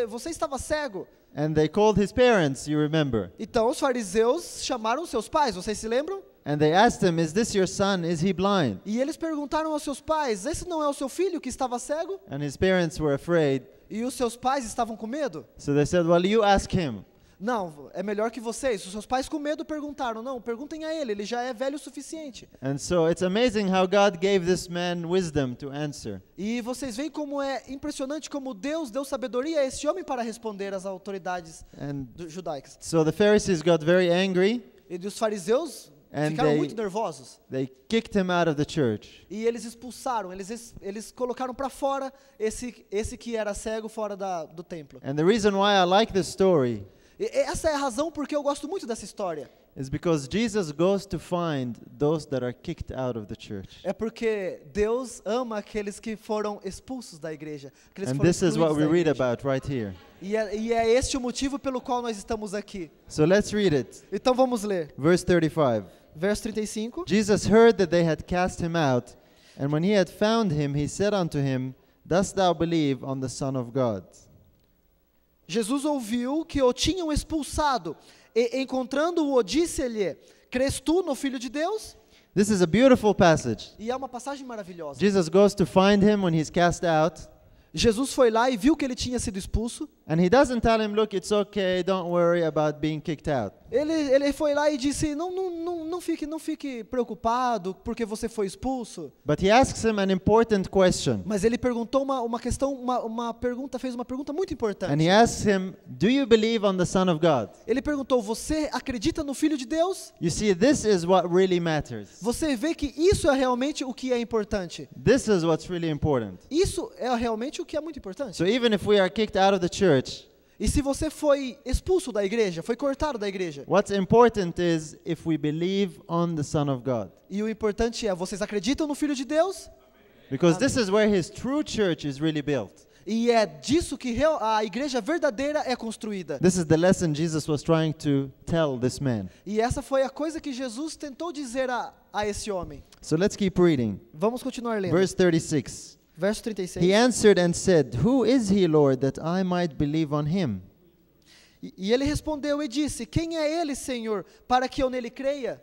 você estava cego. And they called his parents, you remember. Então os fariseus chamaram seus pais, vocês se lembram? And they asked him, is this your son? Is he blind? E eles perguntaram aos seus pais, esse não é o seu filho que estava cego? And his parents were afraid. E os seus pais estavam com medo? So they said, well, you ask him. Não, é melhor que vocês. Os seus pais com medo perguntaram, não, perguntem a ele já é velho o suficiente. And so it's amazing how God gave this man wisdom to answer. E vocês veem como é impressionante como Deus deu sabedoria a esse homem para responder às autoridades And judaicas. so the Pharisees got very angry. E os fariseus And ficaram muito nervosos. they kicked him out of the church. E eles expulsaram, eles colocaram para fora esse que era cego fora do templo. And the reason why I like this story E essa é a razão porque eu gosto muito dessa história. is because Jesus goes to find those that are kicked out of the church. É porque Deus ama aqueles que foram expulsos da igreja. Aqueles que And foram this is what excluídos we da read igreja. about right here. E é este o motivo pelo qual nós estamos aqui. So let's read it. Então vamos ler. Verse 35. Verso 35. Jesus heard that they had cast him out, and when he had found him, he said unto him, Dost thou believe on the Son of God? Jesus ouviu que o tinham expulsado, e encontrando-o, disse-lhe, crês tu no Filho de Deus? This is a beautiful passage. E é uma passagem maravilhosa. Jesus goes to find him when he's cast out, Jesus foi lá e viu que ele tinha sido expulso. and he doesn't tell him, look, it's okay, don't worry about being kicked out. Ele foi lá e disse, não fique preocupado porque você foi expulso. But he asks him an important question. Mas ele perguntou fez uma pergunta muito And importante. he asks him, do you believe on the Son of God? Ele perguntou, você acredita no Filho de Deus? You see, this is what really matters. Você vê que isso é realmente o que é importante. This is what's really important. Isso é realmente o que é muito importante. So even if we are kicked out of the church, E se você foi expulso da igreja, foi cortado da igreja, what's important is if we believe on the Son of God. e o importante é, vocês acreditam no Filho de Deus? Because this is where his true church is really built. E é disso que a igreja verdadeira é construída. This is the lesson Jesus was trying to tell this man. E essa foi a coisa que Jesus tentou dizer a esse homem. So let's keep reading. Vamos continuar lendo. Verse 36. Verso 36. He answered and said, Who is he, Lord, that I might believe on him? E ele respondeu e disse, quem é ele, Senhor, para que eu nele creia?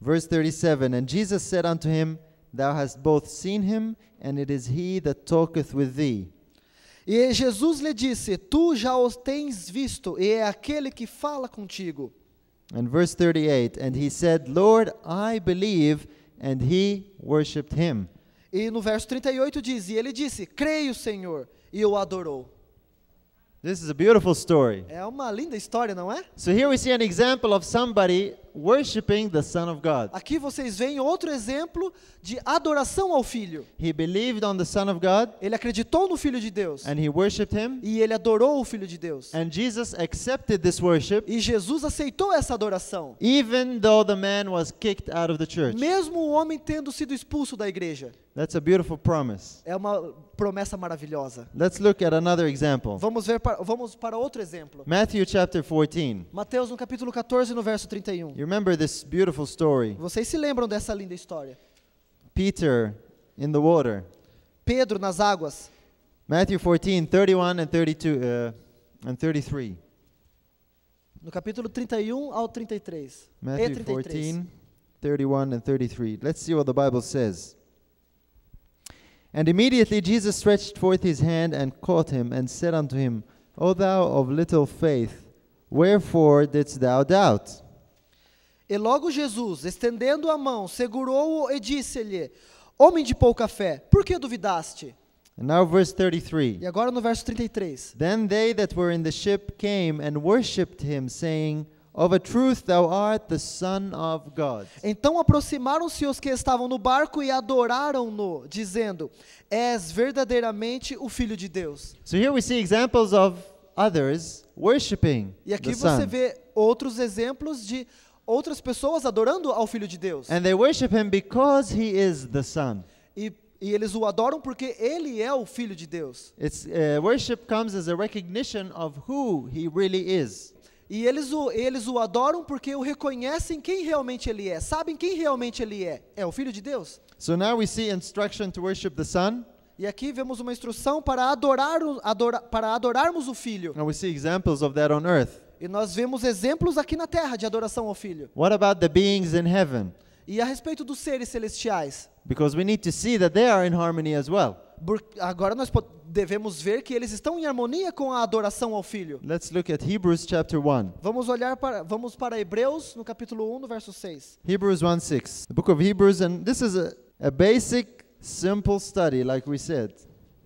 Verse 37. And Jesus said unto him, Thou hast both seen him, and it is he that talketh with thee. E Jesus lhe disse, tu já o tens visto, e é aquele que fala contigo. And verse 38. And he said, Lord, I believe, and he worshipped him. E no verso 38 diz, e ele disse, creio, Senhor, e o adorou. This is a beautiful story. É uma linda história, não é? So here we see an example of somebody worshiping the Son of God. Aqui vocês veem outro exemplo de adoração ao Filho. He believed on the Son of God, Ele acreditou no Filho de Deus. and he worshipped him. E ele adorou o Filho de Deus. And Jesus accepted this worship, E Jesus aceitou essa adoração. even though the man was kicked out of the church. Mesmo o homem tendo sido expulso da igreja. That's a beautiful promise. É uma promessa maravilhosa. Let's look at another example. Vamos para outro exemplo. Matthew chapter 14. Mateus no capítulo 14, no verso 31. You remember this beautiful story? Vocês se lembram dessa linda história? Peter in the water. Pedro nas águas. Matthew 14, 31 and 32 and 33. No capítulo 31 ao 33. Matthew 14, 31 and 33. Let's see what the Bible says. And immediately Jesus stretched forth his hand and caught him and said unto him, O thou of little faith, wherefore didst thou doubt? E logo Jesus, estendendo a mão, segurou-o e disse-lhe, homem de pouca fé, por que duvidaste? And now verse 33. E agora no verso 33. Then they that were in the ship came and worshipped him, saying, Of a truth thou art the Son of God. Então aproximaram-se os que estavam no barco e adoraram-no, dizendo, és verdadeiramente o Filho de Deus. So here we see examples of others worshiping E aqui the você Son. vê outros exemplos de outras pessoas adorando ao Filho de Deus. And they worship him because he is the Son. E eles o adoram porque ele é o Filho de Deus. It's worship comes as a recognition of who he really is. E eles o adoram porque o reconhecem quem realmente ele é. Sabem quem realmente ele é. É o Filho de Deus. So now we see instruction to worship the Son. E aqui vemos uma instrução para para adorarmos o Filho. And we see examples of that on earth. E nós vemos exemplos aqui na terra de adoração ao Filho. What about the beings in heaven? E a respeito dos seres celestiais, Because we need to see that they are in harmony as well. agora nós devemos ver que eles estão em harmonia com a adoração ao Filho. Let's look at Hebrews chapter 1. Vamos para Hebreus, no capítulo 1, no verso 6. Hebrews 1:6. The book of Hebrews, and this is a basic, simple study, like we said.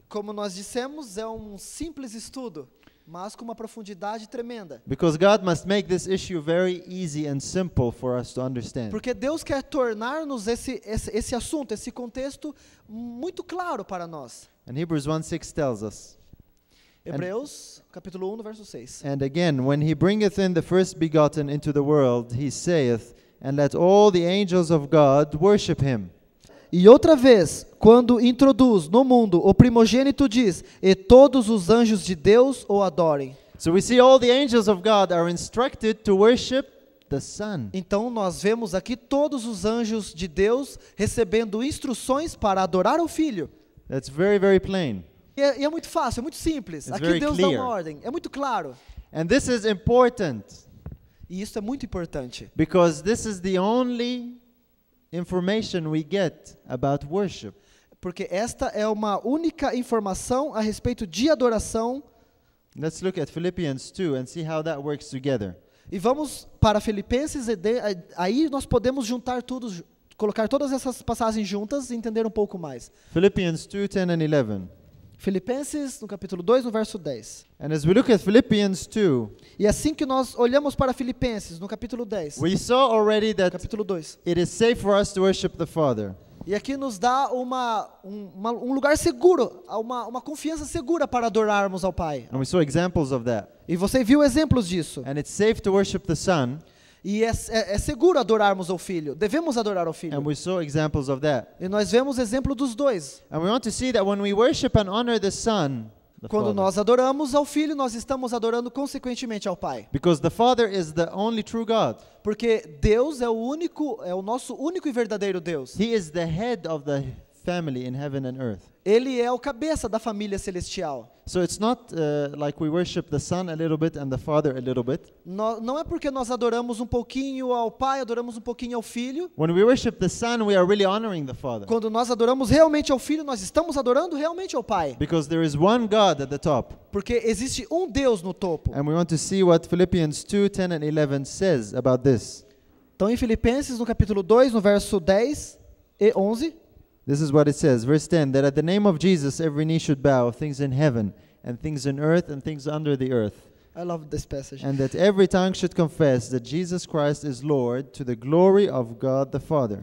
Como nós dissemos, é um simples estudo, mas com uma profundidade tremenda. Because God must make this issue very easy and simple for us to understand. Porque Deus quer tornar-nos esse assunto, esse contexto muito claro para nós. And Hebrews 1:6 tells us, Hebreus, capítulo 1, no verso 6. And again, when he bringeth in the first begotten into the world, he saith, And let all the angels of God worship him. E outra vez, quando introduz no mundo o primogênito, diz: E todos os anjos de Deus o adorem. So we see all the angels of God are instructed to worship the Son. Então nós vemos aqui todos os anjos de Deus recebendo instruções para adorar o Filho. That's very, very plain. E é muito fácil, é muito simples. It's Aqui very Deus dá clear. uma ordem, é muito claro. And this is important E isso é muito importante, because this is the only information we get about worship. porque esta é uma única informação a respeito de adoração. Let's look at Philippians 2 and see how that works together. E vamos para Filipenses, aí nós podemos juntar tudo, colocar todas essas passagens juntas e entender um pouco mais. Philippians 2:10 and 11. Filipenses, no capítulo 2, no verso 10. And as we look at Philippians 2, E assim que nós olhamos para Filipenses, no capítulo 10, we saw already that capítulo 2, it is safe for us to worship the Father. e aqui nos dá um lugar seguro, uma confiança segura para adorarmos ao Pai. And we saw examples of that. E você viu exemplos disso. And it's safe to worship the Son, E é seguro adorarmos ao Filho. Devemos adorar ao and Filho. we saw examples of that. E nós vemos exemplo dos dois. And we want to see that when we worship and honor the Son, the Quando Father, nós adoramos ao Filho, nós estamos adorando consequentemente ao Pai. because the Father is the only true God. Porque Deus é o nosso único e verdadeiro Deus. He is the head of the family in heaven and earth. Ele é o cabeça da família celestial. So it's not like we worship the Son a little bit and the Father a little bit. Não é porque nós adoramos um pouquinho ao Pai, adoramos um pouquinho ao Filho. When we worship the Son, we are really honoring the Father. Quando nós adoramos realmente ao Filho, nós estamos adorando realmente ao Pai. Because there is one God at the top. Porque existe um Deus no topo. And we want to see what Philippians 2:10 and 11 says about this. Então, em Filipenses, no capítulo 2, no verso 10 e 11, This is what it says, verse 10, that at the name of Jesus every knee should bow, things in heaven and things in earth and things under the earth, I love this passage. and that every tongue should confess that Jesus Christ is Lord, to the glory of God the Father.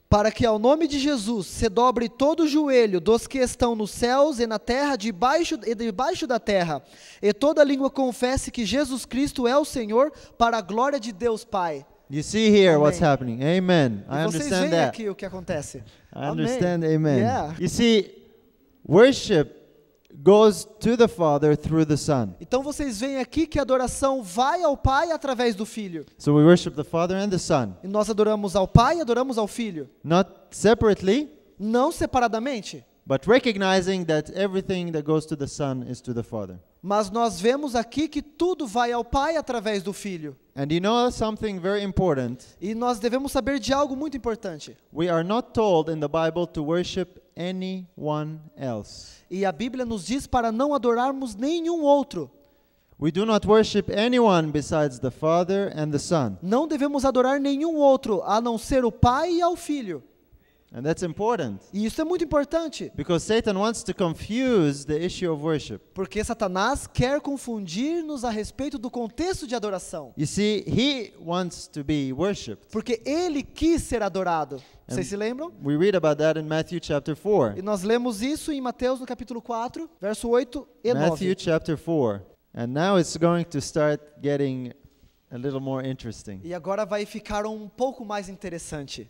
Para que ao nome de Jesus se dobre todo o joelho dos que estão nos céus e na terra, debaixo da terra, e toda língua confesse que Jesus Cristo é o Senhor, para a glória de Deus Pai. You see here Amen. what's happening. Amen. E I vocês understand veem that. aqui o que acontece. I understand. Amen. Yeah. You see, worship goes to the Father through the Son. Então vocês veem aqui que a adoração vai ao Pai através do Filho. So we worship the Father and the Son, E nós adoramos ao Pai e adoramos ao Filho. not separately, Não separadamente, but recognizing that everything that goes to the Son is to the Father. mas nós vemos aqui que tudo vai ao Pai através do Filho. And you know something very important? E nós devemos saber de algo muito importante. We are not told in the Bible to worship anyone else. E a Bíblia nos diz para não adorarmos nenhum outro. We do not worship anyone besides the Father and the Son. Não devemos adorar nenhum outro, a não ser o Pai e ao Filho. And that's important E isso é muito importante, because Satan wants to confuse the issue of worship. porque Satanás quer confundir-nos a respeito do contexto de adoração. You see, he wants to be worshipped. Porque ele quis ser adorado. Vocês se lembram? We read about that in Matthew chapter 4. E nós lemos isso em Mateus no capítulo 4, verso 8 e 9. Matthew chapter 4. And now it's going to start getting a little more interesting. E agora vai ficar um pouco mais interessante.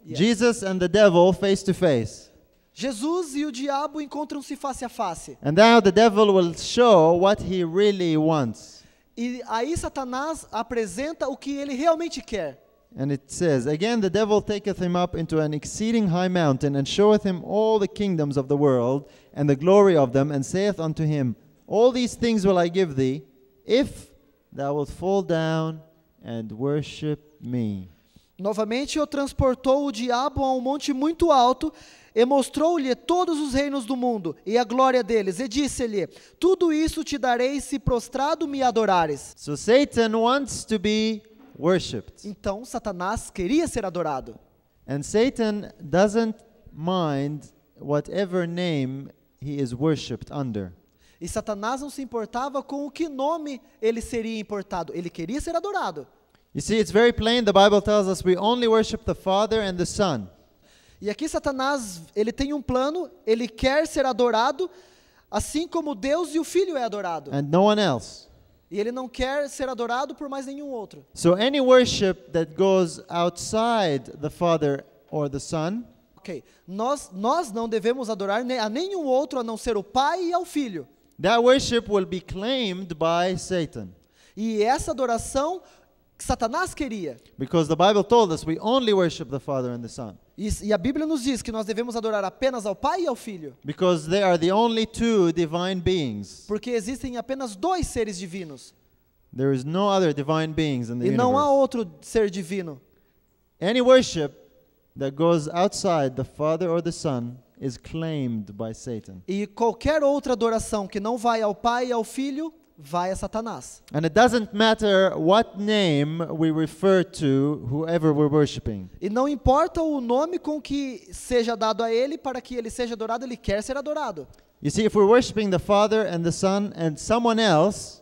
Yeah. Jesus and the devil face to face. Jesus e o diabo encontram-se face a face. And now the devil will show what he really wants. E aí Satanás apresenta o que ele realmente quer. And it says, Again the devil taketh him up into an exceeding high mountain, and showeth him all the kingdoms of the world, and the glory of them, and saith unto him, All these things will I give thee, if thou wilt fall down and worship me. Novamente o transportou o diabo a um monte muito alto, e mostrou-lhe todos os reinos do mundo, e a glória deles, e disse-lhe, tudo isso te darei se prostrado me adorares. So Satan wants to be worshipped. Então Satanás queria ser adorado. And Satan doesn't mind whatever name he is worshipped under. E Satanás não se importava com o que nome ele seria importado, ele queria ser adorado. You see, it's very plain. The Bible tells us we only worship the Father and the Son. E aqui Satanás, ele tem um plano, ele quer ser adorado, assim como Deus e o Filho é adorado. And no one else. E ele não quer ser adorado por mais nenhum outro. So any worship that goes outside the Father or the Son Ok, nós não devemos adorar a nenhum outro a não ser o Pai e ao Filho. that worship will be claimed by Satan. E essa adoração que Satanás queria. Because the Bible told us we only worship the Father and the Son. E a Bíblia nos diz que nós devemos adorar apenas ao Pai e ao Filho. Because they are the only two divine beings. Porque existem apenas dois seres divinos. There is no other divine beings in the E não há universe. outro ser divino. Any worship that goes outside the Father or the Son is claimed by Satan. E qualquer outra adoração que não vai ao Pai e ao Filho, vai a Satanás. And it doesn't matter what name we refer to whoever we're worshiping. E não importa o nome com que seja dado a ele, para que ele seja adorado, ele quer ser adorado. You see, if we're worshiping the Father and the Son and someone else,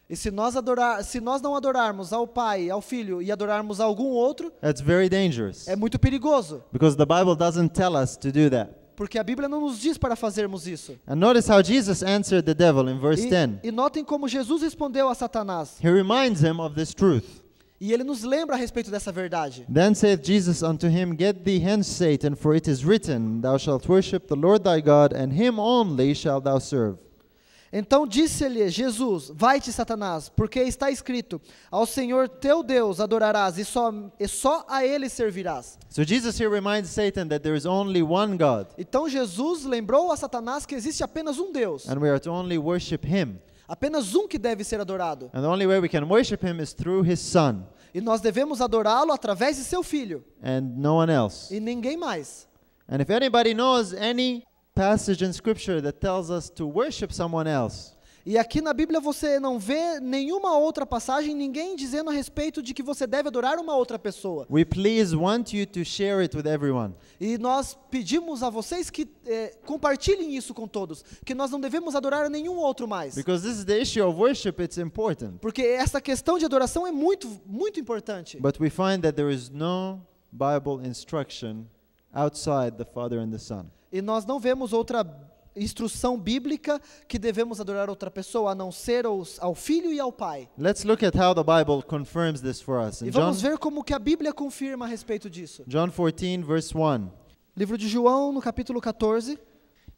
E se nós não adorarmos ao Pai, ao Filho e adorarmos a algum outro, that's very dangerous. é muito perigoso. Because the Bible doesn't tell us to do that. Porque a Bíblia não nos diz para fazermos isso. And notice how Jesus answered the devil in verse 10. E notem como Jesus respondeu a Satanás. He reminds him of this truth. E ele nos lembra a respeito dessa verdade. Then saith Jesus unto him, Get thee hence, Satan, for it is written, Thou shalt worship the Lord thy God, and him only shalt thou serve. Então disse-lhe Jesus, vai-te, Satanás, porque está escrito, ao Senhor teu Deus adorarás e só a ele servirás. So Jesus here reminds Satan that there is only one God, Então Jesus lembrou a Satanás que existe apenas um Deus, and we are to only worship him. apenas um que deve ser adorado. And the only way we can worship him is through his Son, E nós devemos adorá-lo através de seu Filho, and no one else. e ninguém mais. And if anybody knows any passage in Scripture that tells us to worship someone else, E aqui na Bíblia você não vê nenhuma outra passagem, ninguém dizendo a respeito de que você deve adorar uma outra pessoa. we please want you to share it with everyone. E nós pedimos a vocês que compartilhem isso com todos, que nós não devemos adorar a nenhum outro mais. Because this is the issue of worship, it's important. Porque essa questão de adoração é muito, muito importante. But we find that there is no Bible instruction outside the Father and the Son. E nós não vemos outra instrução bíblica que devemos adorar outra pessoa, a não ser ao Filho e ao Pai. Let's look at how the Bible confirms this for us. E In vamos ver como que a Bíblia confirma a respeito disso. John 14, verse 1. Livro de João, no capítulo 14.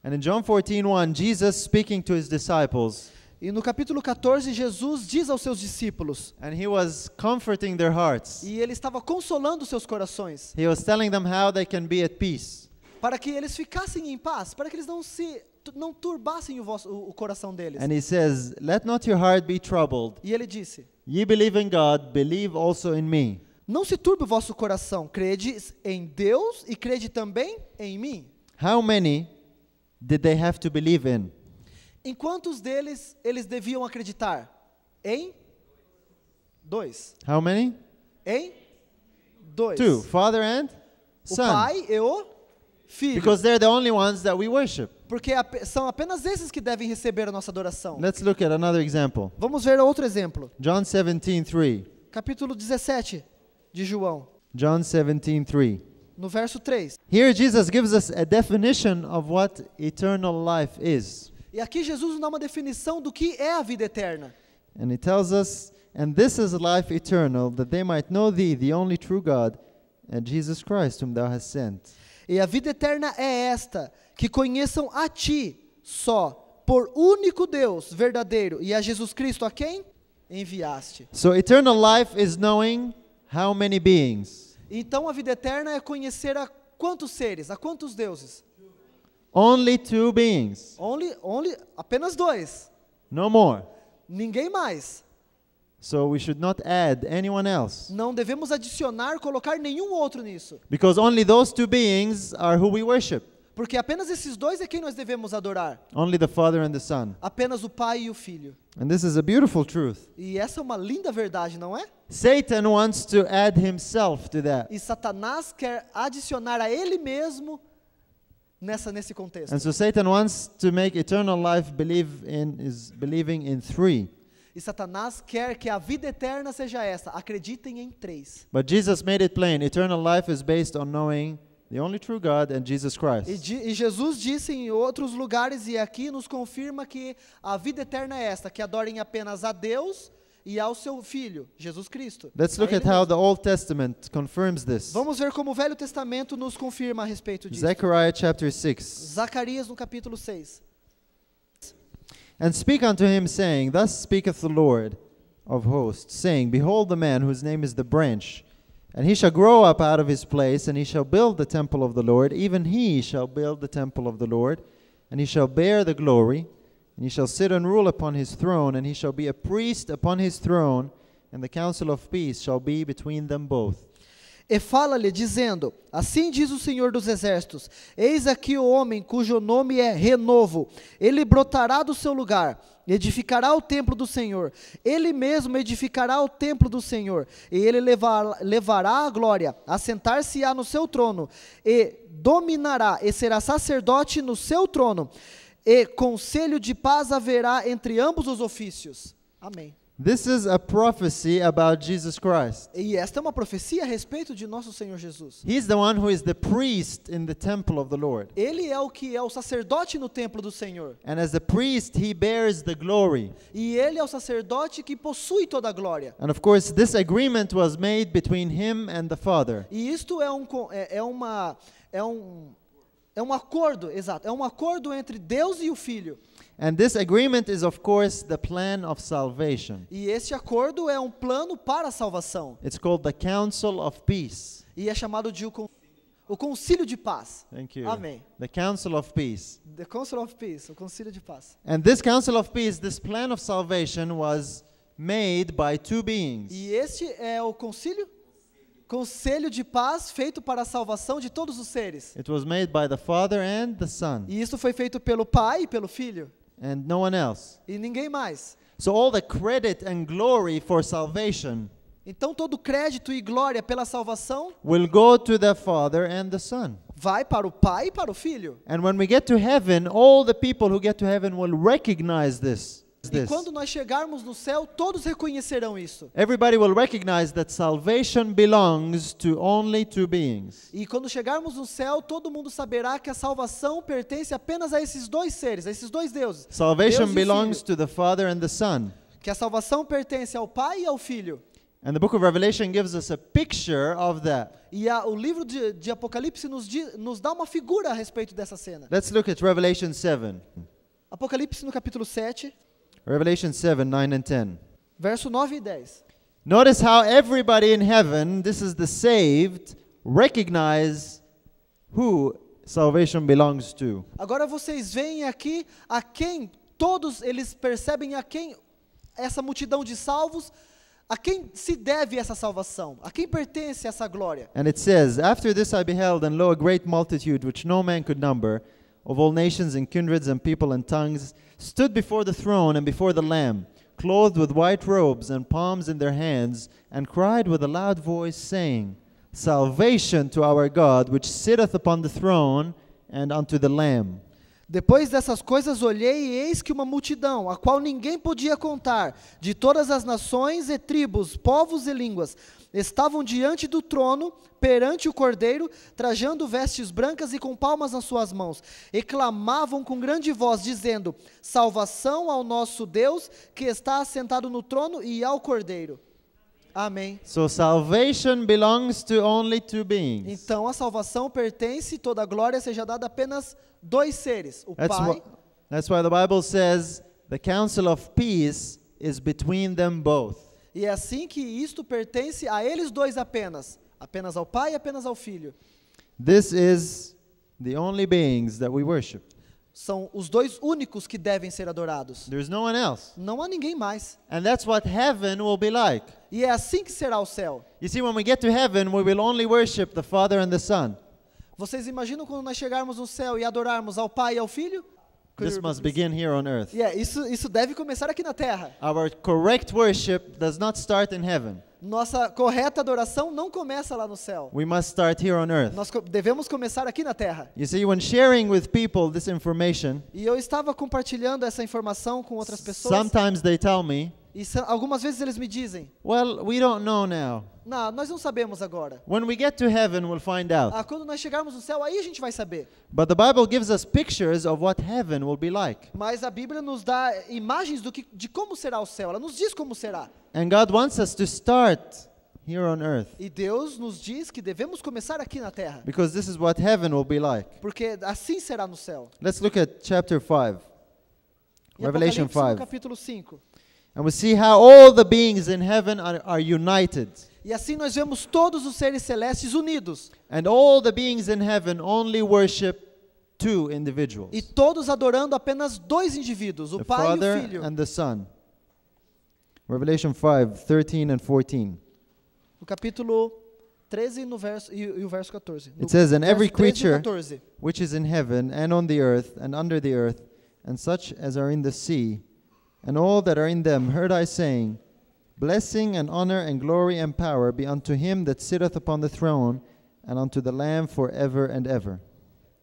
And in John 14:1, Jesus speaking to his disciples, E no capítulo 14, Jesus diz aos seus discípulos, and he was comforting their hearts. e ele estava consolando seus corações, He was telling them how they can be at peace. para que eles ficassem em paz, para que eles não turbassem o coração deles. And he says, Let not your heart be troubled. E ele disse, Ye believe in God, believe also in me. não se turbe o vosso coração, crede em Deus e crede também em mim. How many did they have to believe in? Em quantos deles eles deviam acreditar? Em 2. How many? Em 2. Two, Father and O Son. Pai e o Filho. Because they're the only ones that we worship. Porque são apenas esses que devem receber a nossa adoração. Let's look at another example. Vamos ver outro exemplo. John 17:3. Capítulo 17 de João, John 17:3. no verso 3. Here Jesus gives us a definition of what eternal life is. E aqui Jesus nos dá uma definição do que é a vida eterna. And he tells us, and this is life eternal, that they might know thee, the only true God, and Jesus Christ, whom thou hast sent. E a vida eterna é esta, que conheçam a ti só, por único Deus verdadeiro, e a Jesus Cristo a quem enviaste. So eternal life is knowing how many beings? Então a vida eterna é conhecer a quantos seres, a quantos deuses? Only 2 beings, Apenas 2. no more. Ninguém mais. So we should not add anyone else, Não devemos adicionar, colocar nenhum outro nisso. because only those 2 beings are who we worship. Porque apenas esses dois é quem nós devemos adorar. Only the Father and the Son. Apenas o Pai e o Filho. And this is a beautiful truth. E essa é uma linda verdade, não é? Satan wants to add himself to that. E Satanás quer adicionar a ele mesmo nesse contexto. And so Satan wants to make eternal life believing in 3. E Satanás quer que a vida eterna seja essa. Acreditem em 3. But Jesus made it plain. Eternal life is based on knowing the only true God and Jesus Christ. E Jesus disse em outros lugares e aqui nos confirma que a vida eterna é esta, que adorem apenas a Deus e ao seu Filho, Jesus Cristo. Let's look A at Ele how mesmo. the Old Testament confirms this. Vamos ver como o Velho Testamento nos confirma a respeito disso. Zechariah chapter 6. Zacarias no capítulo 6. And speak unto him, saying, Thus speaketh the Lord of hosts, saying, Behold the man whose name is the branch, and he shall grow up out of his place, and he shall build the temple of the Lord, even he shall build the temple of the Lord, and he shall bear the glory, and he shall sit and rule upon his throne, and he shall be a priest upon his throne, and the counsel of peace shall be between them both. E fala-lhe, dizendo, assim diz o Senhor dos Exércitos, eis aqui o homem cujo nome é Renovo, ele brotará do seu lugar, edificará o templo do Senhor, ele mesmo edificará o templo do Senhor, e ele levará a glória, assentar-se-á no seu trono, e dominará, e será sacerdote no seu trono, e conselho de paz haverá entre ambos os ofícios. Amém. This is a prophecy about Jesus Christ. E esta é uma profecia a respeito de nosso Senhor Jesus. He's the one who is the priest in the temple of the Lord. Ele é o que é o sacerdote no templo do Senhor. And as a priest, he bears the glory. E ele é o sacerdote que possui toda a glória. And of course, this agreement was made between him and the Father. E isto é um acordo, exato, é um acordo entre Deus e o Filho. And this agreement is, of course, the plan of salvation. E este acordo é um plano para a salvação. It's called the Council of Peace. E é chamado de o Concílio de Paz. Thank you. Amém. The Council of Peace. The Council of Peace, o Concílio de Paz. And this Council of Peace, this plan of salvation was made by 2 beings. E este é o Conselho de Paz feito para a salvação de todos os seres. It was made by the Father and the Son, E isso foi feito pelo Pai e pelo Filho. and no one else. E ninguém mais. So all the credit and glory for salvation Então todo crédito e glória pela salvação will go to the Father and the Son. vai para o Pai e para o Filho. And when we get to heaven, all the people who get to heaven will recognize this. E quando nós chegarmos no céu, todos reconhecerão isso. Everybody will recognize that salvation belongs to only 2 beings. E quando chegarmos no céu, todo mundo saberá que a salvação pertence apenas a esses dois seres, a esses dois deuses. Salvation Deus e o belongs Filho. to the Father and the Son. Que a salvação pertence ao Pai e ao Filho. And the book of Revelation gives us a picture of that. E o livro de Apocalipse nos dá uma figura a respeito dessa cena. Let's look at Revelation 7. Apocalipse no capítulo 7, Revelation 7, 9 and 10. verso 9 e 10. Notice how everybody in heaven, this is the saved, recognize who salvation belongs to. Agora vocês veem aqui a quem todos eles percebem a quem essa multidão de salvos, a quem se deve essa salvação, a quem pertence essa glória. And it says, After this I beheld, and lo, a great multitude, which no man could number, of all nations and kindreds and people and tongues, stood before the throne and before the Lamb, clothed with white robes and palms in their hands, and cried with a loud voice, saying, Salvation to our God, which sitteth upon the throne, and unto the Lamb. Depois dessas coisas olhei e eis que uma multidão, a qual ninguém podia contar, de todas as nações e tribos, povos e línguas, estavam diante do trono, perante o Cordeiro, trajando vestes brancas e com palmas nas suas mãos, e clamavam com grande voz, dizendo, salvação ao nosso Deus, que está assentado no trono, e ao Cordeiro. Amém. So salvation belongs to only 2 beings. Então a salvação pertence, toda a glória seja dada a apenas 2 seres, o Pai. That's why the Bible says the council of peace is between them both. E é assim que isto pertence a eles dois apenas. Apenas ao Pai e apenas ao Filho. This is the only beings that we worship. São os dois únicos que devem ser adorados. There's no one else. Não há ninguém mais. And that's what heaven will be like. E é assim que será o céu. You see, when we get to heaven, we will only worship the Father and the Son. Vocês imaginam quando nós chegarmos no céu e adorarmos ao Pai e ao Filho? This must begin here on earth. Isso deve começar aqui na terra. Our correct worship does not start in heaven. Nossa correta adoração não começa lá no céu. We must start here on earth. Nós devemos começar aqui na terra. You see, when sharing with people this information, E eu estava compartilhando essa informação com outras pessoas. sometimes they tell me, E algumas vezes eles me dizem: well, we don't know now. não, nós não sabemos agora. When we get to heaven, we'll find out. Quando nós chegarmos no céu, aí a gente vai saber. But the Bible gives us pictures of what heaven will be like. Mas a Bíblia nos dá imagens de como será o céu. Ela nos diz como será. And God wants us to start here on earth, E Deus nos diz que devemos começar aqui na terra. because this is what heaven will be like. Porque assim será no céu. Let's look at chapter 5, Em Revelation Apocalipse, no 5. capítulo 5. And we see how all the beings in heaven are united. E assim nós vemos todos os seres celestes unidos. And all the beings in heaven only worship two individuals, E todos adorando apenas dois indivíduos, o the Pai e o Father Filho. and the Son. Revelation 5, 13 and 14. No capítulo 13 e o verso 14. No It says, "And every verso 13 e creature 14. which is in heaven and on the earth and under the earth, and such as are in the sea, and all that are in them, heard I saying, Blessing and honor and glory and power be unto him that sitteth upon the throne, and unto the Lamb forever and ever."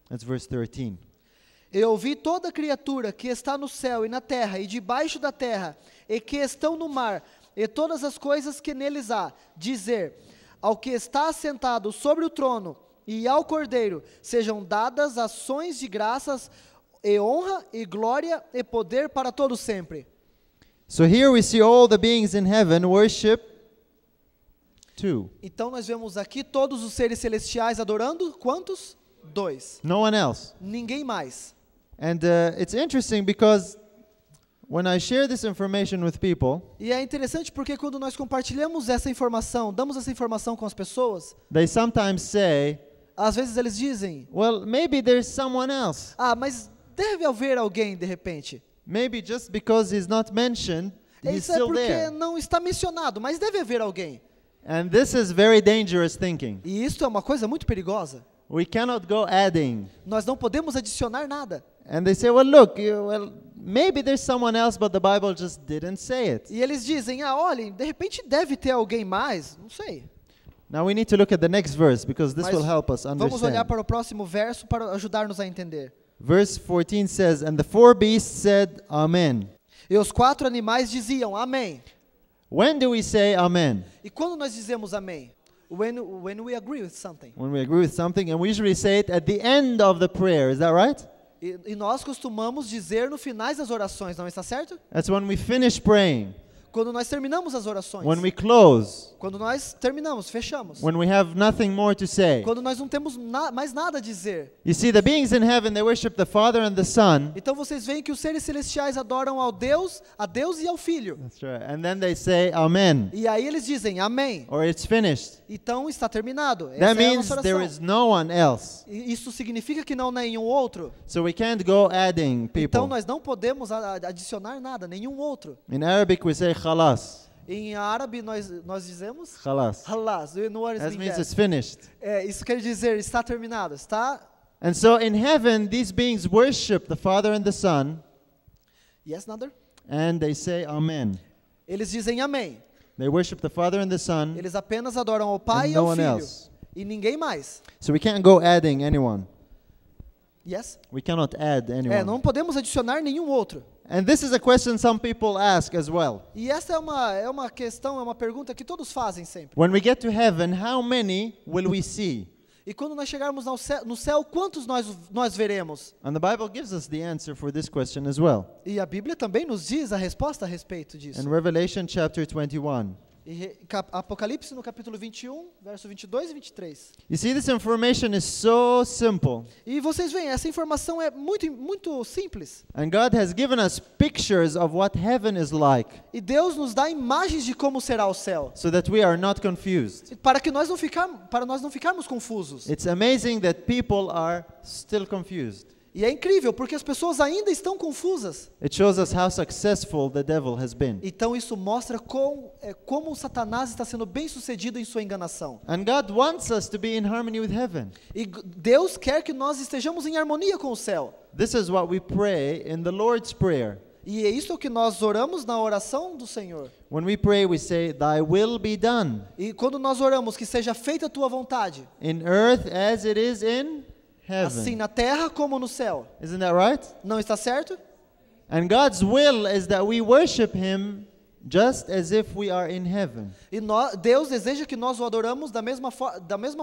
That's verse 13. Eu ouvi toda criatura que está no céu e na terra e debaixo da terra, e que estão no mar, e todas as coisas que neles há, dizer: ao que está assentado sobre o trono e ao Cordeiro sejam dadas ações de graças, e honra, e glória, e poder para todo sempre. So here we see all the beings in heaven worship two, Então nós vemos aqui todos os seres celestiais adorando, quantos? Dois. no one else. Ninguém mais. And it's interesting because when I share this information with people, E é interessante porque quando nós compartilhamos essa informação, damos essa informação com as pessoas, they sometimes say, às vezes eles dizem: well, maybe there's someone else. mas deve haver alguém de repente. Maybe just because he's not mentioned, he's Isso é still porque there. não está mencionado, mas deve haver alguém. And this is very dangerous thinking. E isso é uma coisa muito perigosa. We cannot go adding. Nós não podemos adicionar nada. And they say, well, look, maybe there's someone else, but the Bible just didn't say it. E eles dizem: olhem, de repente deve ter alguém mais, não sei. Now we need to look at the next verse because this Mas will help us vamos olhar understand. para o próximo verso para ajudar-nos a entender. Verse 14 says, "And the four beasts said, Amen." E os quatro animais diziam: amém. When do we say Amen? E quando nós dizemos amém? When we agree with something. When we agree with something, and we usually say it at the end of the prayer, is that right? E nós costumamos dizer no finais das orações, não está certo? That's when we finish praying, Quando nós terminamos as orações. when we close, Quando nós terminamos, fechamos. when we have nothing more to say. Quando nós não temos mais nada a dizer. You see, the beings in heaven, they worship the Father and the Son. Então vocês veem que os seres celestiais adoram a Deus e ao Filho. That's right. And then they say Amen, E aí eles dizem amém. or it's finished. Então está terminado. Essa That é a means nossa there oração. is no one else. E isso significa que não há nenhum outro. So we can't go adding Então people. nós não podemos adicionar nada, nenhum outro. In Arabic, we say Khalas. Em árabe nós dizemos Khalas. halas. Do you know what it That means? means it's finished. Isso quer dizer está terminado. Está. And so in heaven, these beings worship the Father and the Son, Yes, Nader? and they say Amen. Eles dizem amém. They worship the Father and the Son, Eles apenas adoram ao Pai and e no ao one Filho. else. E ninguém mais. So we can't go adding anyone. Yes? We cannot add anyone. Não podemos adicionar nenhum outro. And this is a question some people ask as well. E essa é uma questão, é uma pergunta que todos fazem sempre. When we get to heaven, how many will we see? E quando nós chegarmos no céu, quantos nós veremos? And the Bible gives us the answer for this question as well. E a Bíblia também nos diz a resposta a respeito disso. In Revelation chapter 21, Apocalipse no capítulo 21, verso 22 e 23. You see, this information is so simple. E vocês veem, essa informação é muito simples. And God has given us pictures of what heaven is like, E Deus nos dá imagens de como será o céu, so that we are not confused. para nós não ficarmos confusos. It's amazing that people are still confused. E é incrível, porque as pessoas ainda estão confusas. It shows us how successful the devil has been. Então isso mostra como Satanás está sendo bem sucedido em sua enganação. And God wants us to be in harmony with heaven. E Deus quer que nós estejamos em harmonia com o céu. This is what we pray in the Lord's Prayer. E é isso que nós oramos na oração do Senhor. When we pray, we say, "Thy will be done E quando nós oramos que seja feita a tua vontade, in earth as it is in assim heaven." na terra como no céu. Isn't that right? Não está certo? And God's will is that we worship Him just as if we are in heaven. E Deus deseja que nós o adoramos da mesma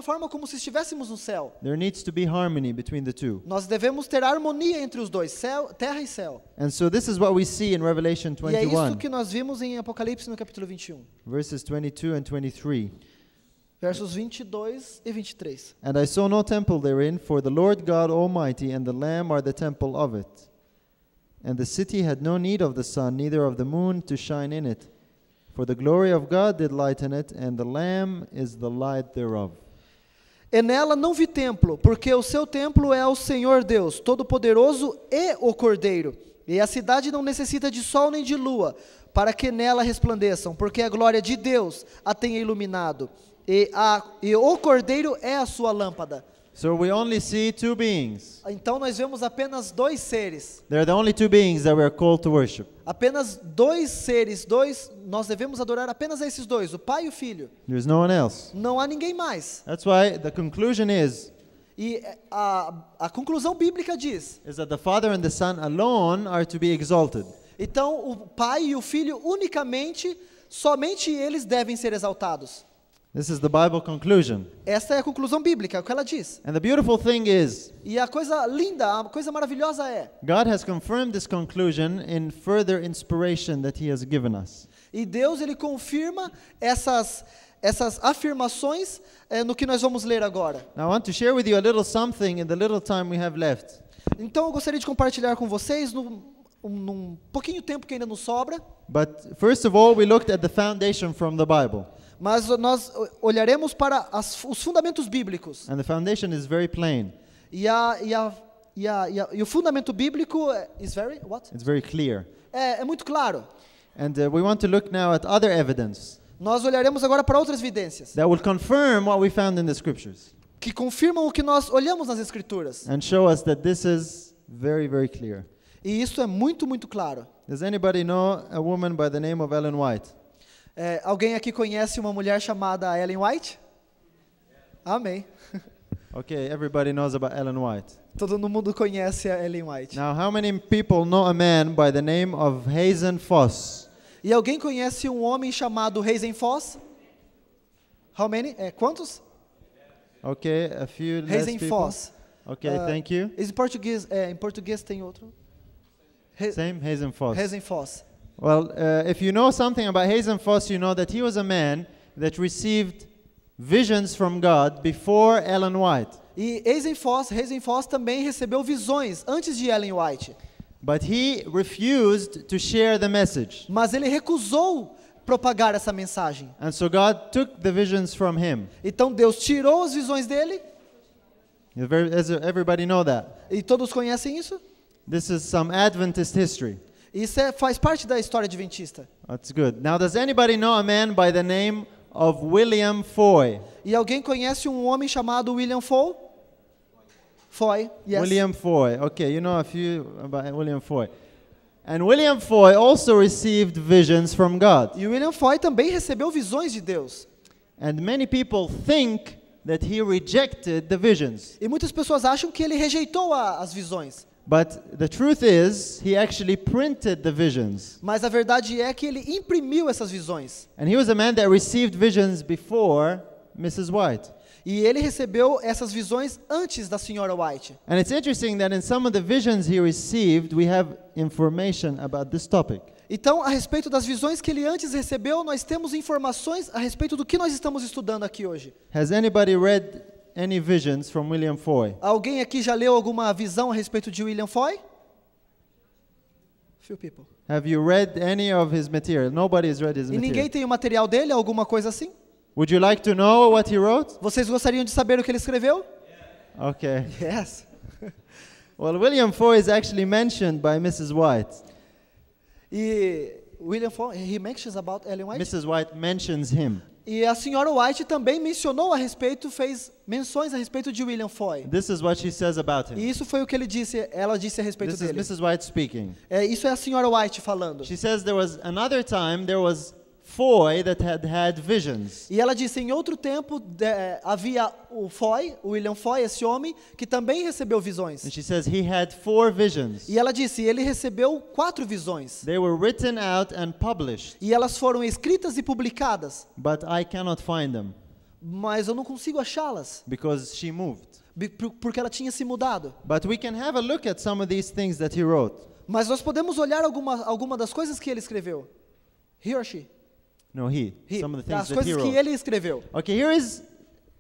forma como se estivéssemos no céu. There needs to be harmony between the two. Nós devemos ter harmonia entre os dois, terra e céu. And so this is what we see in Revelation E é isso 21, que nós vimos em Apocalipse no capítulo 21, verses 22 and 23. versos 22 e 23. "And I saw no temple therein, for the Lord God Almighty and the Lamb are the temple of it. And the city had no need of the sun, neither of the moon to shine in it. For the glory of God did lighten it, and the Lamb is the light thereof." E nela não vi templo, porque o seu templo é o Senhor Deus, Todo-Poderoso e o Cordeiro. E a cidade não necessita de sol nem de lua, para que nela resplandeçam, porque a glória de Deus a tem iluminado. E o Cordeiro é a sua lâmpada. So we only see two beings. Então nós vemos apenas dois seres. They're the only two beings that we are called to worship. Apenas dois seres, nós devemos adorar apenas a esses dois, o Pai e o Filho. There's no one else. Não há ninguém mais. That's why the conclusion is A conclusão bíblica diz: that the Father and the Son alone are to be exalted. então o Pai e o Filho unicamente, somente eles devem ser exaltados. This is the Bible conclusion. Essa é a conclusão bíblica, é o que ela diz. And the beautiful thing is, E a coisa linda, a coisa maravilhosa é, God has confirmed this conclusion in further inspiration that He has given us. e Deus ele confirma essas afirmações no que nós vamos ler agora. Now I want to share with you a little something in the little time we have left. Então eu gostaria de compartilhar com vocês num pouquinho tempo que ainda nos sobra, But first of all, we looked at the foundation from the Bible. mas nós olharemos para os fundamentos bíblicos. And the foundation is very plain. E o fundamento bíblico It's very clear. é muito claro. And we want to look now at other evidence Nós olharemos agora para outras evidências that will confirm what we found in the scriptures que confirmam o que nós olhamos nas Escrituras. and show us that this is very, very clear. E isso é muito, muito claro. Does anybody know a woman by the name of Ellen White? Alguém aqui conhece uma mulher chamada Ellen White? Amém. Okay, everybody knows about Ellen White. Todo mundo conhece a Ellen White. Now, how many people know a man by the name of Hazen Foss? E alguém conhece um homem chamado Hazen Foss? How many? Quantos? Okay, a few less Hazen people. Foss. Okay, thank you. Em português tem outro? Same, Hazen Foss. Hazen Foss. Well, if you know something about Hazen Foss, you know that he was a man that received visions from God before Ellen White. E Hazen Foss também recebeu visões antes de Ellen White. But he refused to share the message. Mas ele recusou propagar essa mensagem. And so God took the visions from him. Então Deus tirou as visões dele. Everybody know that. E todos conhecem isso? This is some Adventist history. Isso faz parte da história adventista. That's good. Now, does anybody know a man by the name of William Foy? E alguém conhece um homem chamado William Foy? Foy, yes. William Foy. Okay, you know a few about William Foy. And William Foy also received visions from God. E William Foy também recebeu visões de Deus. And many people think that he rejected the visions. E muitas pessoas acham que ele rejeitou as visões. But the truth is, he actually printed the visions. Mas a verdade é que ele imprimiu essas visões. And he was a man that received visions before Mrs. White. E ele recebeu essas visões antes da senhora White. And it's interesting that in some of the visions he received, we have information about this topic. Então, a respeito das visões que ele antes recebeu, nós temos informações a respeito do que nós estamos estudando aqui hoje. Has anybody read any visions from William Foy? Alguém aqui já leu alguma visão a respeito de William Foy? Few people. Have you read any of his material? Nobody has read his E ninguém material. tem o material dele, alguma coisa assim? Would you like to know what he wrote? Vocês gostariam de saber o que ele escreveu? Okay. Yes. Well, William Foy is actually mentioned by Mrs. White. E William Foy, he mentions about Ellen White. Mrs. White mentions him. E a senhora White também mencionou a respeito, fez menções a respeito de William Foy. This is what she says about him. E isso foi o que ela disse a respeito This is dele. Mrs. White speaking. Isso é a senhora White falando. She says there was another time there was Foy that had visions. E ela disse, em outro tempo, havia o Foy, o William Foy, esse homem, que também recebeu visões. And she says he had 4 visions. E ela disse, ele recebeu 4 visões. They were written out and published, E elas foram escritas e publicadas. but I cannot find them Mas eu não consigo achá-las, because she moved. porque ela tinha se mudado. But we can have a look at some of these things that he wrote. Mas nós podemos olhar alguma das coisas que ele escreveu. He or she? No, some of the things As that he coisas que wrote. ele escreveu. Okay, here is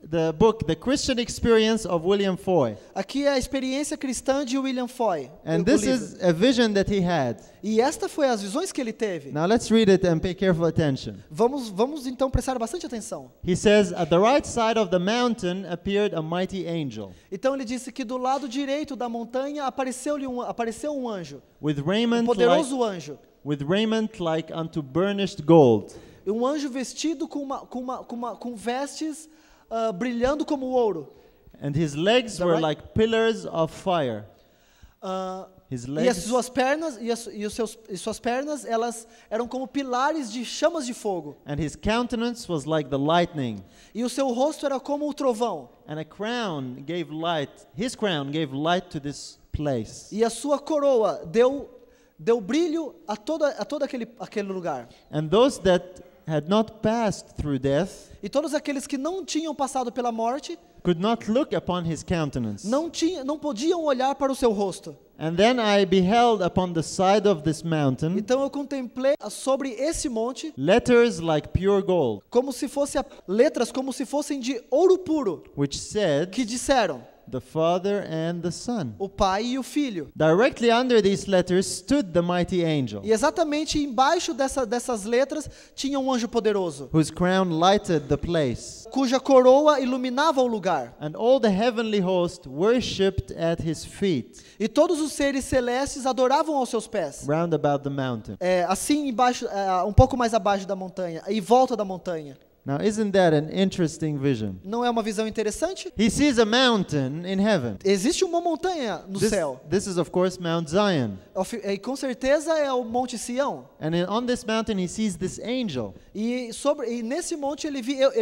the book, The Christian Experience of William Foy. Aqui é a experiência cristã de William Foy. And o this livro. is a vision that he had. E esta foi as visões que ele teve. Now let's read it and pay careful attention. Vamos então prestar bastante atenção. He says, at the right side of the mountain appeared a mighty angel, Então ele disse que do lado direito da montanha apareceu um anjo, with um raiment poderoso anjo. like unto burnished gold, Um anjo vestido com vestes brilhando como ouro. and his legs that were right? like pillars of fire. His E as legs suas pernas suas pernas elas eram como pilares de chamas de fogo. and his countenance was like the lightning, E o seu rosto era como o trovão. and a crown gave light. His crown gave light to this place. E a sua coroa deu brilho a todo aquele lugar. And those that had not passed through death E todos aqueles que não tinham passado pela morte could not look upon his countenance. não podiam olhar para o seu rosto. And then I beheld upon the side of this mountain Então eu contemplei sobre esse monte letters like pure gold, como se fossem letras como se fossem de ouro puro, which said, que disseram the Father and the Son. o Pai e o Filho. Directly under these letters stood the mighty angel, E exatamente embaixo dessas letras tinha um anjo poderoso, whose crown lighted the place. cuja coroa iluminava o lugar. And all the heavenly host worshipped at his feet, E todos os seres celestes adoravam aos seus pés. round about the mountain. Assim embaixo, um pouco mais abaixo da montanha, em volta da montanha. Now, isn't that an interesting vision? Não é uma visão interessante? He sees a mountain in heaven. Existe uma montanha no céu. This is, of course, Mount Zion. E com certeza é o Monte Sião. And on this mountain, he sees this angel. E nesse monte ele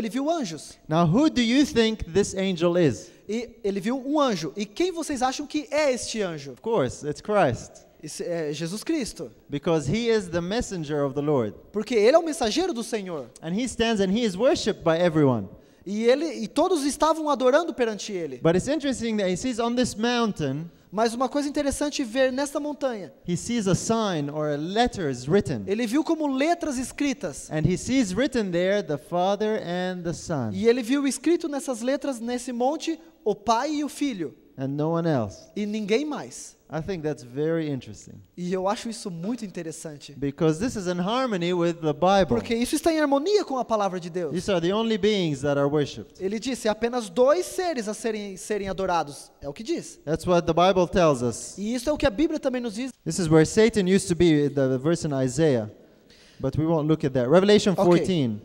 viu anjos. Now, who do you think this angel is? E ele viu um anjo. E quem vocês acham que é este anjo? Of course, it's Christ, É Jesus Cristo. because he is the messenger of the Lord. Porque ele é o mensageiro do Senhor. And he stands and he is worshipped by everyone. E todos estavam adorando perante ele. But it's interesting that he sees on this mountain, Mas uma coisa interessante ver nesta montanha. he sees a sign or letters written. Ele viu como letras escritas. And he sees written there the Father and the Son, E ele viu escrito nessas letras, nesse monte, o Pai e o Filho. and no one else. E ninguém mais. I think that's very interesting, E eu acho isso muito interessante. because this is in harmony with the Bible. Porque isso está em harmonia com a palavra de Deus. These are the only beings that are worshipped. Ele disse, apenas 2 seres a serem adorados. É o que diz. That's what the Bible tells us. E isso é o que a Bíblia também nos diz. This is where Satan used to be, the verse in Isaiah. But we won't look at that. Revelation Okay. 14,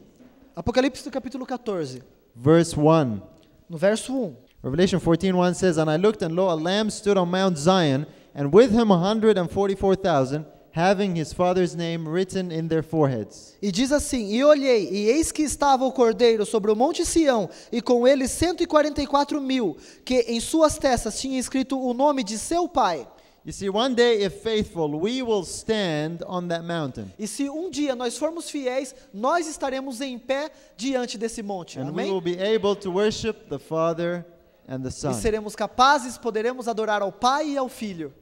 Apocalipse do capítulo 14, verse 1. no verso 1. Revelation 14:1 says, And I looked, and lo, a lamb stood on Mount Zion, and with him 144,000, having his father's name written in their foreheads. E diz assim, e olhei, e eis que estava o Cordeiro sobre o monte Sião, e com ele 144.000, que em suas testas tinha escrito o nome de seu pai. You see, one day, if faithful, we will stand on that mountain. E se um dia nós formos fiéis, nós estaremos em pé diante desse monte. And we Amém? will be able to worship the Father and the E Son. seremos capazes, poderemos adorar ao Pai e ao Filho.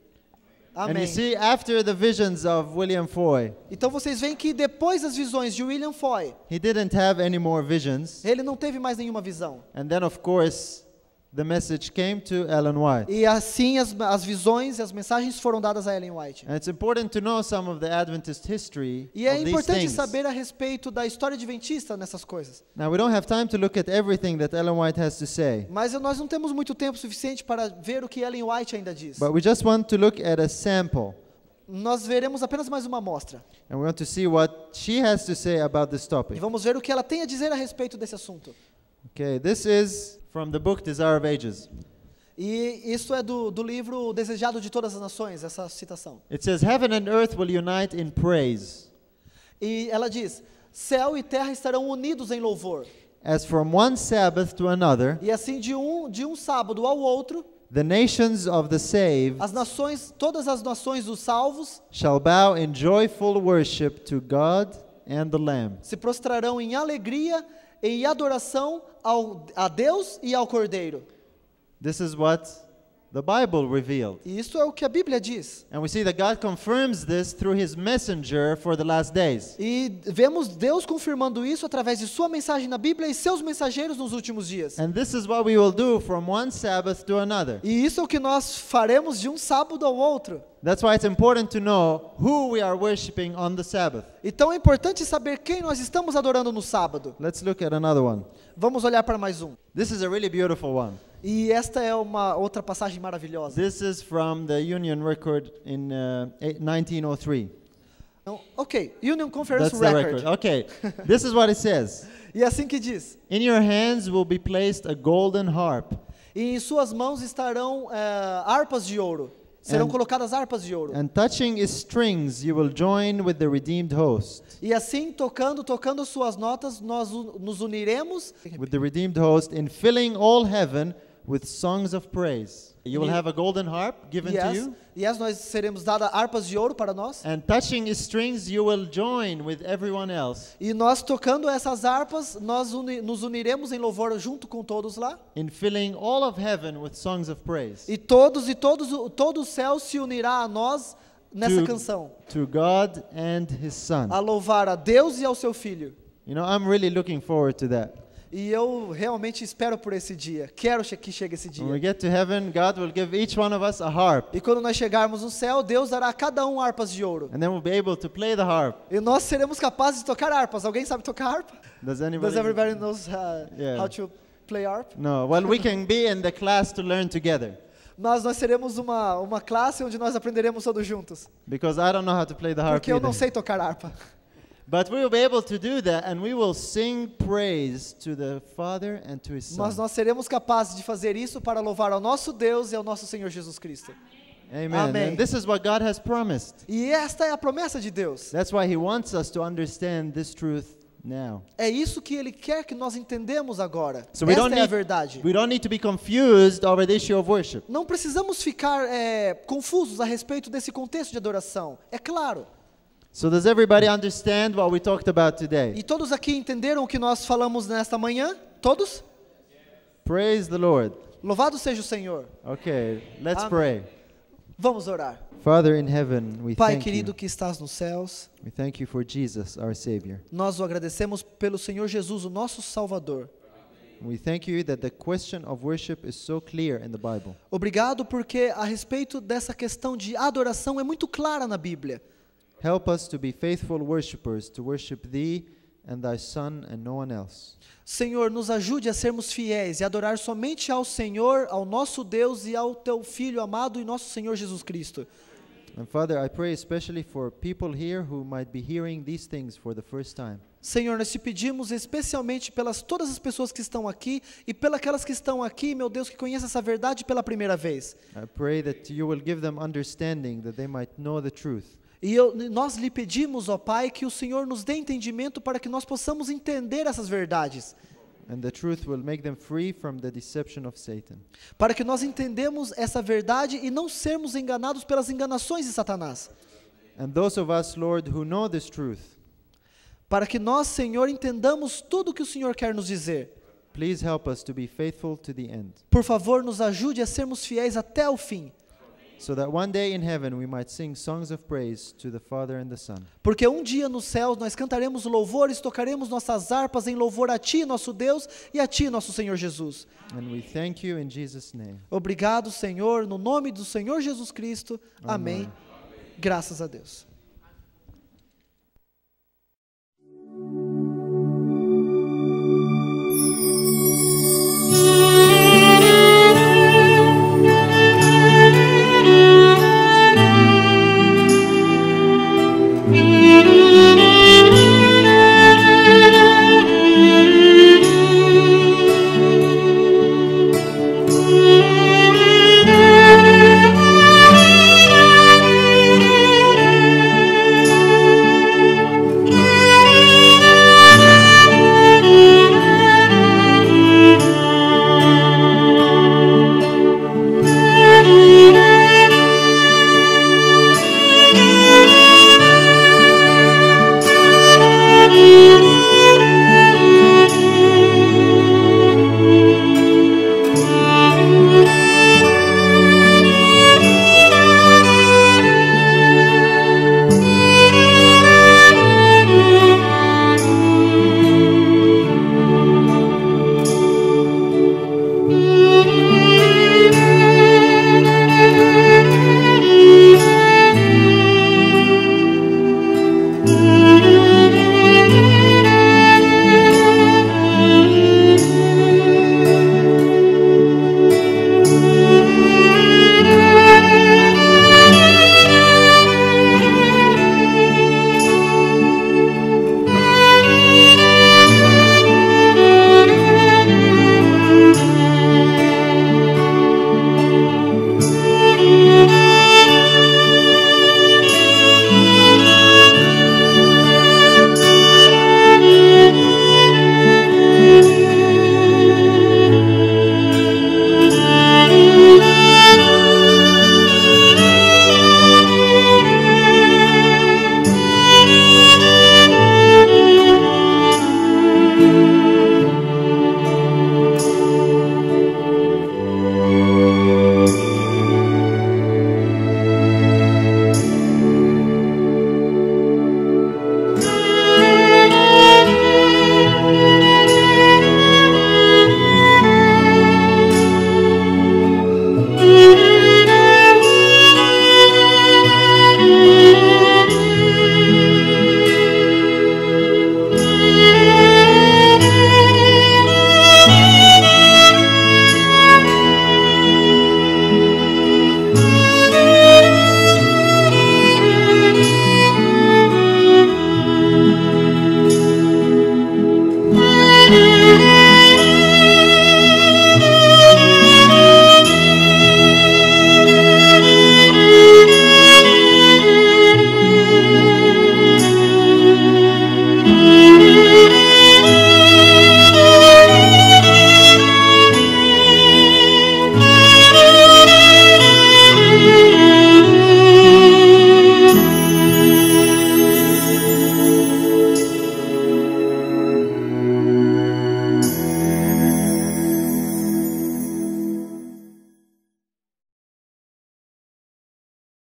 And Amém. you see, after the visions of William Foy, Então vocês veem que depois das visões de William Foy, he didn't have any more visions. ele não teve mais nenhuma visão. And then, of course, the message came to Ellen White. E assim as visões e as mensagens foram dadas a Ellen White. And it's important to know some of the Adventist history E é of these importante things. saber a respeito da história adventista nessas coisas. Now, we don't have time to look at everything that Ellen White has to say, Mas nós não temos muito tempo suficiente para ver o que Ellen White ainda diz. but we just want to look at a sample. Nós veremos apenas mais uma amostra. And we want to see what she has to say about this E topic. vamos ver o que ela tem a dizer a respeito desse assunto. Okay, this is from the book Desire of Ages. E isso é do livro Desejado de Todas as Nações, essa citação. It says, Heaven and earth will unite in praise, E ela diz: céu e terra estarão unidos em louvor. as from one Sabbath to another, E assim de um sábado ao outro, the nations of the saved as nações, todas as nações dos salvos, shall bow in joyful worship to God and the Lamb. se prostrarão em alegria, em adoração a Deus e ao Cordeiro. This is what the Bible revealed. E isso é o que a Bíblia diz. And we see that God confirms this through his messenger for the last days. E vemos Deus confirmando isso através de sua mensagem na Bíblia e seus mensageiros nos últimos dias. And this is what we will do from one Sabbath to another. E isso é o que nós faremos de um sábado ao outro. That's why it's important to know who we are worshiping on the Sabbath. Então é importante saber quem nós estamos adorando no sábado. Let's look at another one. Vamos olhar para mais um. This is a really beautiful one. E esta é uma outra passagem maravilhosa. This is from the Union Record in 1903. Então, ok, Union Conference That's the Record. record. Okay. This is what it says. E é assim que diz: In your hands will be placed a golden harp, e em suas mãos estarão harpas de ouro. Serão And- colocadas harpas de ouro. and touching its strings you will join with the redeemed host. E assim, tocando suas notas, nós nos uniremos. With the redeemed host in filling all heaven with songs of praise. You will have a golden harp given to you. Yes, nós seremos dadas harpas de ouro para nós. And touching its strings, you will join with everyone else E nós tocando essas harpas, nós nos uniremos em louvor junto com todos lá. in filling all of heaven with songs of praise E todo o céu se unirá a nós nessa canção, to God and His Son. a louvar a Deus e ao seu Filho. You know, I'm really looking forward to that. E eu realmente espero por esse dia. Quero que chegue esse When we dia. get to heaven, God will give each one of us a harp, E quando nós chegarmos no céu, Deus dará a cada um harpas de ouro. and then we'll be able to play the harp. E nós seremos capazes de tocar harpas. Alguém sabe tocar harpa? Does anybody? Does everybody knows Yeah. how to play harp? No. Well, we can be in the class to learn together, Nós seremos uma classe onde nós aprenderemos todos juntos. because I don't know how to play the harp Porque eu não either. sei tocar harpa. But we will be able to do that, and we will sing praise to the Father and to His Son. Mas nós seremos capazes de fazer isso para louvar ao nosso Deus e ao nosso Senhor Jesus Cristo. Amen. Amen. And this is what God has promised. E esta é a promessa de Deus. That's why He wants us to understand this truth now. É isso que Ele quer que nós entendamos agora. So we Esta don't é a need, verdade. we don't need to be confused over the issue of worship. Não precisamos ficar confusos a respeito desse contexto de adoração. É claro. So does everybody understand what we talked about today? E todos aqui entenderam o que nós falamos nesta manhã? Todos? Praise the Lord. Louvado seja o Senhor. Okay, let's Amen. pray. Vamos orar. Father in heaven, we Pai thank querido you. que estás nos céus, We thank you for Jesus, our Savior. nós o agradecemos pelo Senhor Jesus, o nosso Salvador. We thank you that the question of worship is so clear in the Bible. Obrigado porque a respeito dessa questão de adoração é muito clara na Bíblia. Help us to be faithful worshipers, to worship Thee and Thy Son and no one else. Senhor, nos ajude a sermos fiéis e adorar somente ao Senhor, ao nosso Deus e ao Teu Filho amado e nosso Senhor Jesus Cristo. And Father, I pray especially for people here who might be hearing these things for the first time. Senhor, nós te pedimos especialmente pelas todas as pessoas que estão aqui e pelas aquelas que estão aqui, meu Deus, que conhecem essa verdade pela primeira vez. I pray that You will give them understanding, that they might know the truth. E nós lhe pedimos, ó Pai, que o Senhor nos dê entendimento para que nós possamos entender essas verdades. And the truth will make them free from the deception of Satan. Para que nós entendamos essa verdade e não sermos enganados pelas enganações de Satanás. And those of us, Lord, who know this truth, Para que nós, Senhor, entendamos tudo o que o Senhor quer nos dizer. please help us to be faithful to the end, Por favor, nos ajude a sermos fiéis até o fim. so that one day in heaven we might sing songs of praise to the Father and the Son. Porque um dia no céu nós cantaremos louvores, tocaremos nossas harpas em louvor a Ti, nosso Deus, e a Ti, nosso Senhor Jesus. And we thank you in Jesus' name. Obrigado, Senhor, no nome do Senhor Jesus Cristo. Amém. Amém. Graças a Deus.